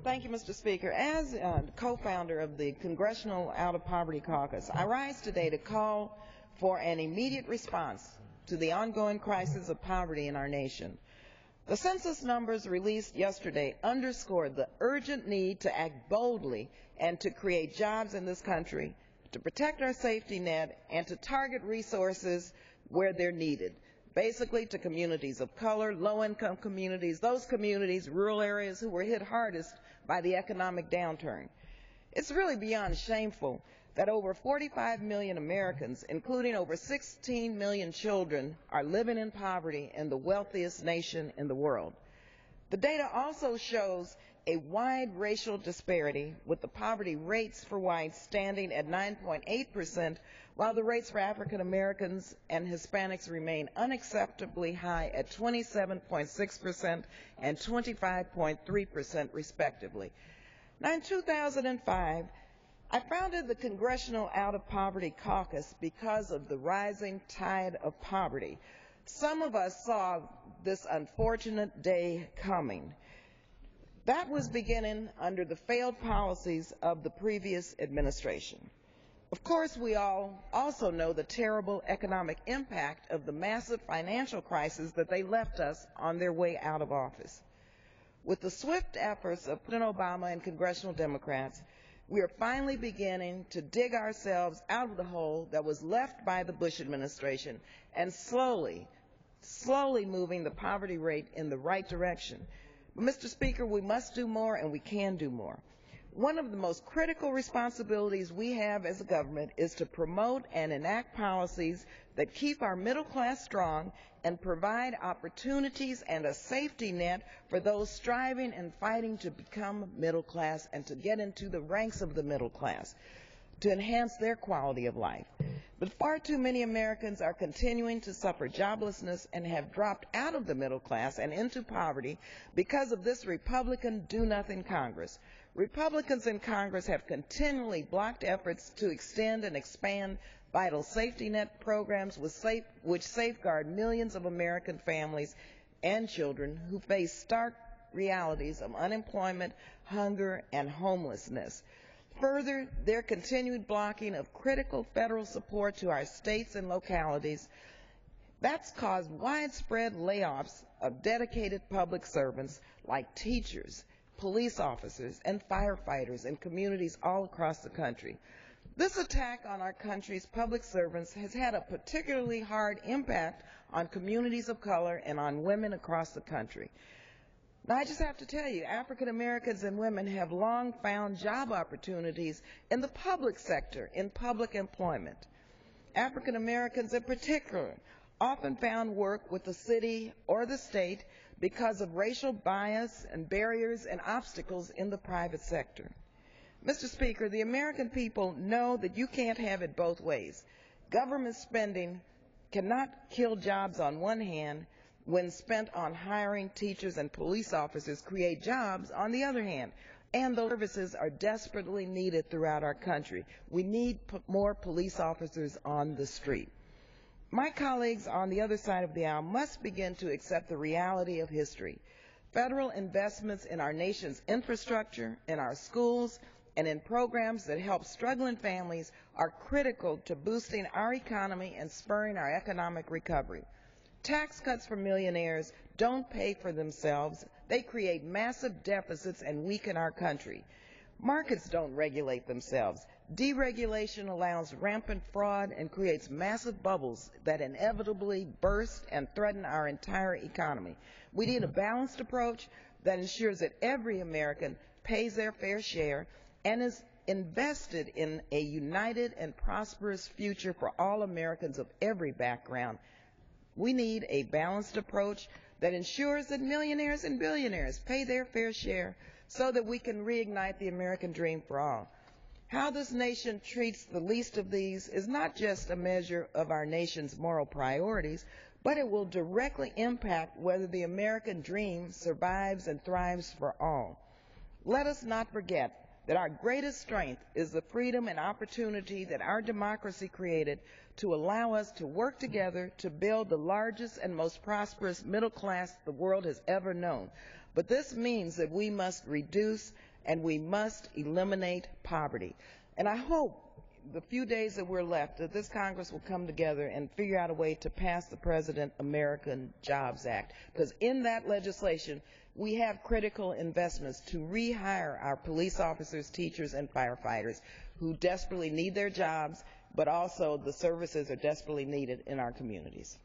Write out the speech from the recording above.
Thank you, Mr. Speaker. As co-founder of the Congressional Out of Poverty Caucus, I rise today to call for an immediate response to the ongoing crisis of poverty in our nation. The census numbers released yesterday underscored the urgent need to act boldly and to create jobs in this country, to protect our safety net, and to target resources where they're needed. Basically to communities of color, low-income communities, those communities, rural areas who were hit hardest by the economic downturn. It's really beyond shameful that over 45 million Americans, including over 16 million children, are living in poverty in the wealthiest nation in the world. The data also shows a wide racial disparity, with the poverty rates for whites standing at 9.8%, while the rates for African Americans and Hispanics remain unacceptably high at 27.6% and 25.3% respectively. Now, in 2005, I founded the Congressional Out of Poverty Caucus because of the rising tide of poverty. Some of us saw this unfortunate day coming. That was beginning under the failed policies of the previous administration. Of course, we all also know the terrible economic impact of the massive financial crisis that they left us on their way out of office. With the swift efforts of President Obama and congressional Democrats, we are finally beginning to dig ourselves out of the hole that was left by the Bush administration and slowly moving the poverty rate in the right direction. But, Mr. Speaker, we must do more and we can do more. One of the most critical responsibilities we have as a government is to promote and enact policies that keep our middle class strong and provide opportunities and a safety net for those striving and fighting to become middle class and to get into the ranks of the middle class, to enhance their quality of life. But far too many Americans are continuing to suffer joblessness and have dropped out of the middle class and into poverty because of this Republican do-nothing Congress. Republicans in Congress have continually blocked efforts to extend and expand vital safety net programs which safeguard millions of American families and children who face stark realities of unemployment, hunger, and homelessness. Further, their continued blocking of critical federal support to our states and localities, that's caused widespread layoffs of dedicated public servants like teachers, police officers, and firefighters in communities all across the country. This attack on our country's public servants has had a particularly hard impact on communities of color and on women across the country. Now, I just have to tell you, African Americans and women have long found job opportunities in the public sector, in public employment. African Americans in particular often found work with the city or the state because of racial bias and barriers and obstacles in the private sector. Mr. Speaker, the American people know that you can't have it both ways. Government spending cannot kill jobs on one hand when spent on hiring teachers and police officers create jobs on the other hand. And those services are desperately needed throughout our country. We need more police officers on the street. My colleagues on the other side of the aisle must begin to accept the reality of history. Federal investments in our nation's infrastructure, in our schools, and in programs that help struggling families are critical to boosting our economy and spurring our economic recovery. Tax cuts for millionaires don't pay for themselves. They create massive deficits and weaken our country. Markets don't regulate themselves. Deregulation allows rampant fraud and creates massive bubbles that inevitably burst and threaten our entire economy. We need a balanced approach that ensures that every American pays their fair share and is invested in a united and prosperous future for all Americans of every background. We need a balanced approach that ensures that millionaires and billionaires pay their fair share so that we can reignite the American dream for all. How this nation treats the least of these is not just a measure of our nation's moral priorities, but it will directly impact whether the American dream survives and thrives for all. Let us not forget that our greatest strength is the freedom and opportunity that our democracy created to allow us to work together to build the largest and most prosperous middle class the world has ever known. But this means that we must reduce and we must eliminate poverty. And I hope the few days that we're left that this Congress will come together and figure out a way to pass the President American Jobs Act, because in that legislation we have critical investments to rehire our police officers, teachers, and firefighters who desperately need their jobs, but also the services are desperately needed in our communities.